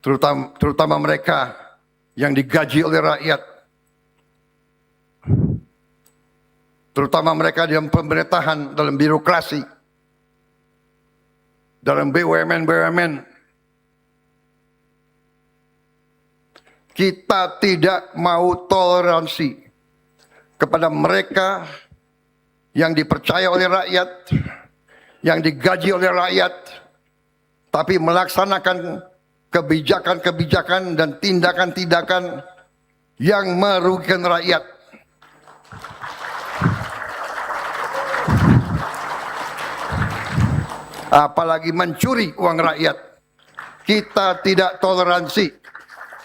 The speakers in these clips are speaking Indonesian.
terutama mereka yang digaji oleh rakyat, terutama mereka dalam pemerintahan, dalam birokrasi, dalam BUMN. Kita tidak mau toleransi kepada mereka yang dipercaya oleh rakyat, yang digaji oleh rakyat, tapi melaksanakan kebijakan-kebijakan dan tindakan-tindakan yang merugikan rakyat. Apalagi mencuri uang rakyat. Kita tidak toleransi.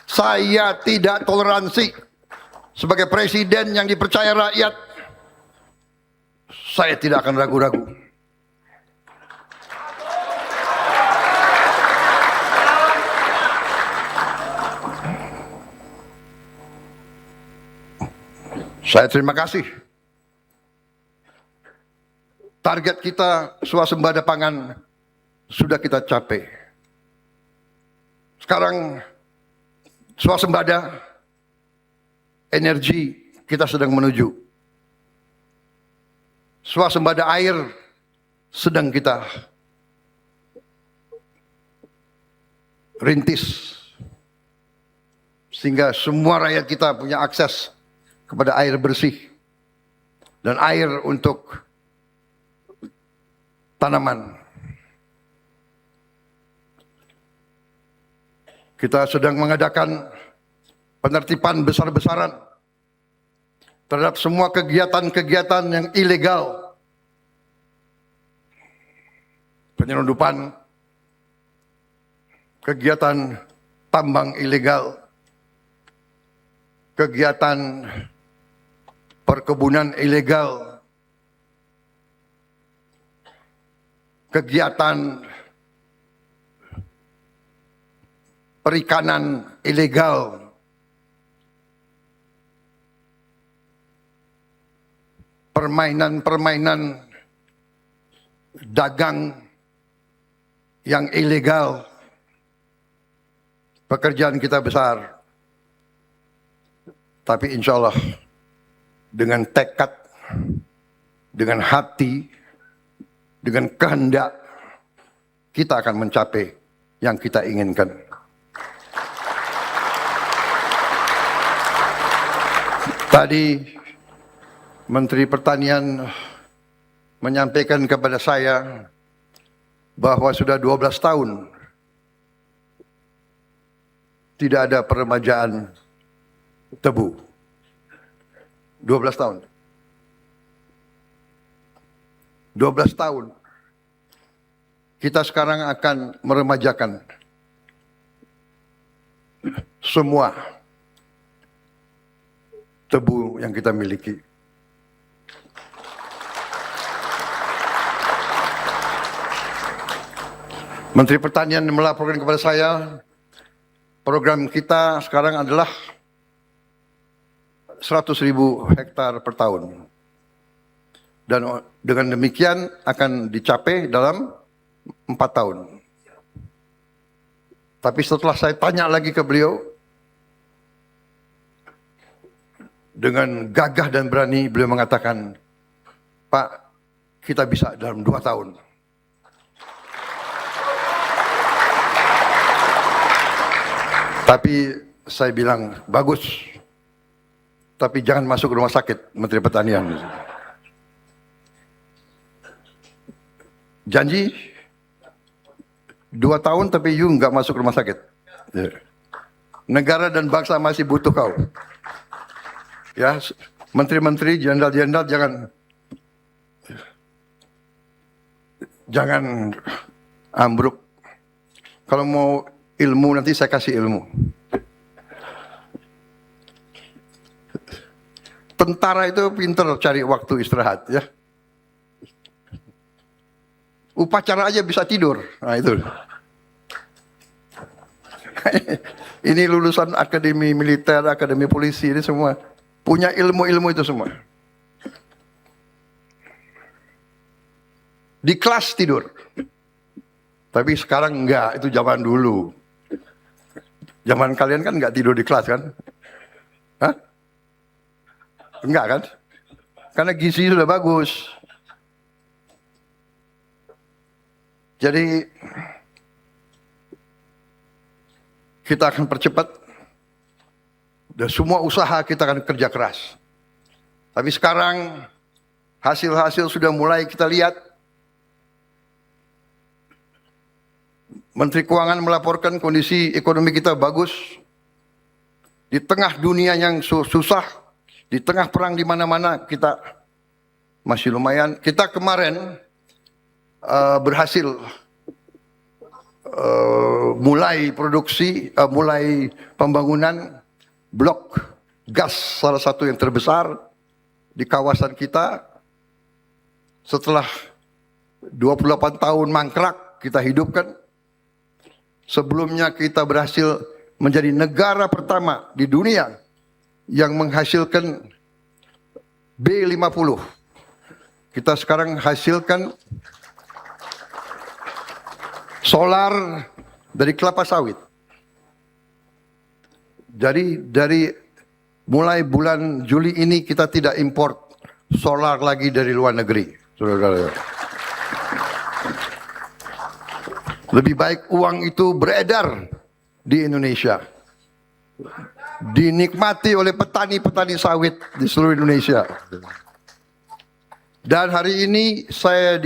Saya tidak toleransi. Sebagai presiden yang dipercaya rakyat, saya tidak akan ragu-ragu. Saya terima kasih. Target kita swasembada pangan sudah kita capai. Sekarang swasembada energi kita sedang menuju. Swasembada air sedang kita rintis. Sehingga semua rakyat kita punya akses kepada air bersih dan air untuk tanaman. Kita sedang mengadakan penertiban besar-besaran terhadap semua kegiatan-kegiatan yang ilegal. Penyelundupan, kegiatan tambang ilegal, kegiatan perkebunan ilegal, kegiatan perikanan ilegal, permainan-permainan dagang yang ilegal. Pekerjaan kita besar. Tapi insya Allah dengan tekad, dengan hati, dengan kehendak, kita akan mencapai yang kita inginkan. Tadi Menteri Pertanian menyampaikan kepada saya bahwa sudah 12 tahun tidak ada peremajaan tebu. 12 tahun. 12 tahun. Kita sekarang akan meremajakan semua tebu yang kita miliki. Menteri Pertanian melaporkan kepada saya, program kita sekarang adalah 100.000 hektar per tahun. Dan dengan demikian akan dicapai dalam 4 tahun. Tapi setelah saya tanya lagi ke beliau, dengan gagah dan berani beliau mengatakan, Pak, kita bisa dalam 2 tahun. Tapi saya bilang, bagus. Tapi jangan masuk rumah sakit, Menteri Pertanian. Janji 2 tahun tapi you nggak masuk rumah sakit. Negara dan bangsa masih butuh kau. Ya, menteri-menteri, jenderal-jenderal jangan ambruk. Kalau mau ilmu nanti saya kasih ilmu. Tentara itu pinter cari waktu istirahat, ya. Upacara aja bisa tidur. Nah itu. Ini lulusan akademi militer, akademi polisi, ini semua punya ilmu-ilmu itu semua. Di kelas tidur. Tapi sekarang enggak, itu zaman dulu. Zaman kalian kan nggak tidur di kelas kan? Hah? Enggak kan? Karena gizi sudah bagus. Jadi kita akan percepat dan semua usaha kita akan kerja keras. Tapi sekarang hasil-hasil sudah mulai kita lihat. Menteri Keuangan melaporkan kondisi ekonomi kita bagus. Di tengah dunia yang susah, di tengah perang di mana-mana kita masih lumayan. Kita kemarin berhasil mulai produksi, mulai pembangunan blok gas salah satu yang terbesar di kawasan kita. Setelah 28 tahun mangkrak kita hidupkan. Sebelumnya kita berhasil menjadi negara pertama di dunia yang menghasilkan B50. Kita sekarang hasilkan solar dari kelapa sawit. Jadi dari mulai bulan Juli ini kita tidak import solar lagi dari luar negeri. Saudara-saudara. Lebih baik uang itu beredar di Indonesia. Dinikmati oleh petani-petani sawit di seluruh Indonesia. Dan hari ini saya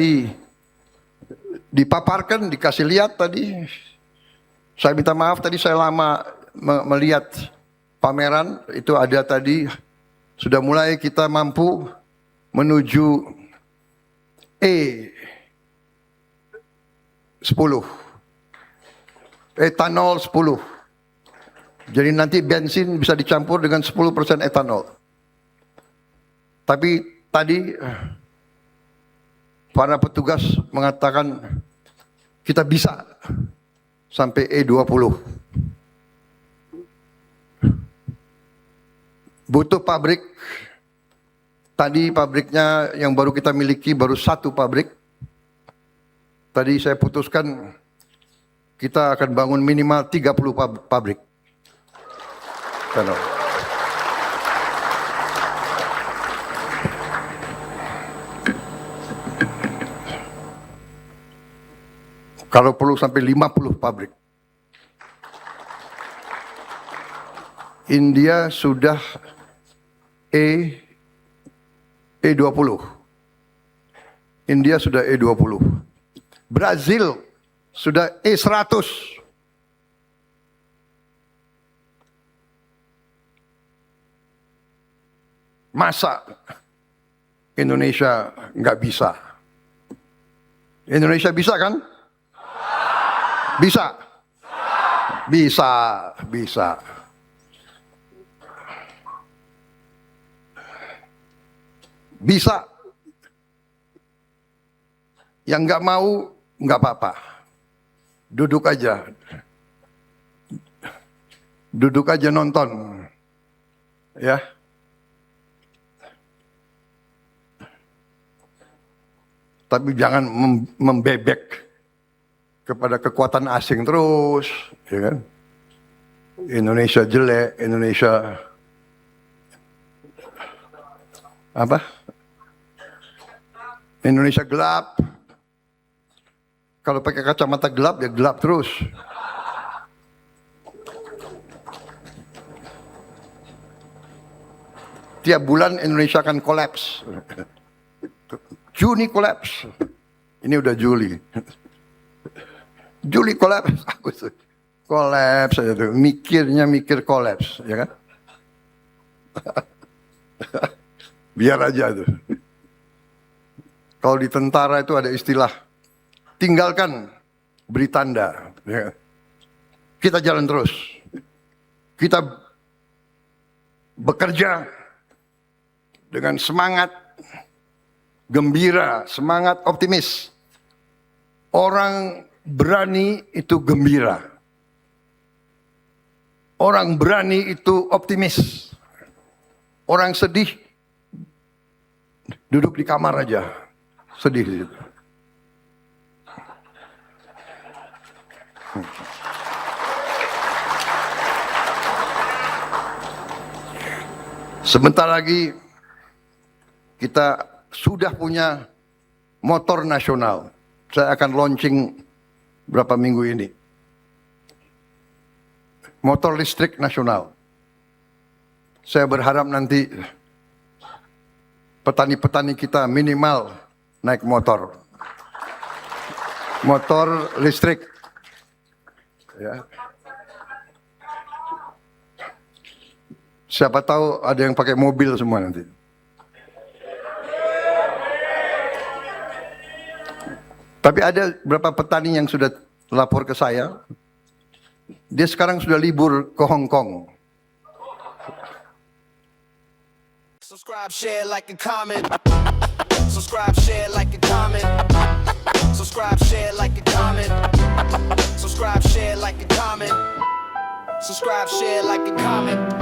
dipaparkan, dikasih lihat tadi. Saya minta maaf tadi saya lama melihat pameran. Itu ada tadi. Sudah mulai kita mampu menuju etanol 10. Jadi nanti bensin bisa dicampur dengan 10% etanol. Tapi tadi para petugas mengatakan kita bisa sampai E20. Butuh pabrik. Tadi pabriknya yang baru kita miliki baru 1 pabrik. Tadi saya putuskan kita akan bangun minimal 30 pabrik. Kalau perlu sampai 50 pabrik. India sudah E20. India sudah E20. Brazil sudah E100. Masa Indonesia nggak bisa? Indonesia bisa kan? Bisa. Bisa, bisa. Bisa. Yang nggak mau nggak apa-apa. Duduk aja. Duduk aja nonton. Ya. Tapi jangan membebek kepada kekuatan asing terus, ya kan? Indonesia jelek, Indonesia apa? Indonesia gelap. Kalau pakai kacamata gelap ya gelap terus. Tiap bulan Indonesia akan kolaps. Juni kolaps. Ini udah Juli. Juli kolaps. Kolaps aja tuh. Mikirnya mikir kolaps, ya kan? Biar aja tuh. Kalau di tentara itu ada istilah tinggalkan beri tanda. Ya. Kita jalan terus. Kita bekerja dengan semangat gembira, semangat optimis. Orang berani itu gembira. Orang berani itu optimis. Orang sedih duduk di kamar aja. Sedih gitu. Sebentar lagi kita sudah punya motor nasional. Saya akan launching berapa minggu ini. Motor listrik nasional. Saya berharap nanti petani-petani kita minimal naik motor. Motor listrik. Ya. Siapa tahu ada yang pakai mobil semua nanti. Tapi ada beberapa petani yang sudah lapor ke saya. Dia sekarang sudah libur ke Hong Kong. Subscribe, share, like, and comment. Subscribe, share, like, and comment. Subscribe, share, like, and comment. Subscribe, share, like, and comment. Subscribe, share, like, and comment.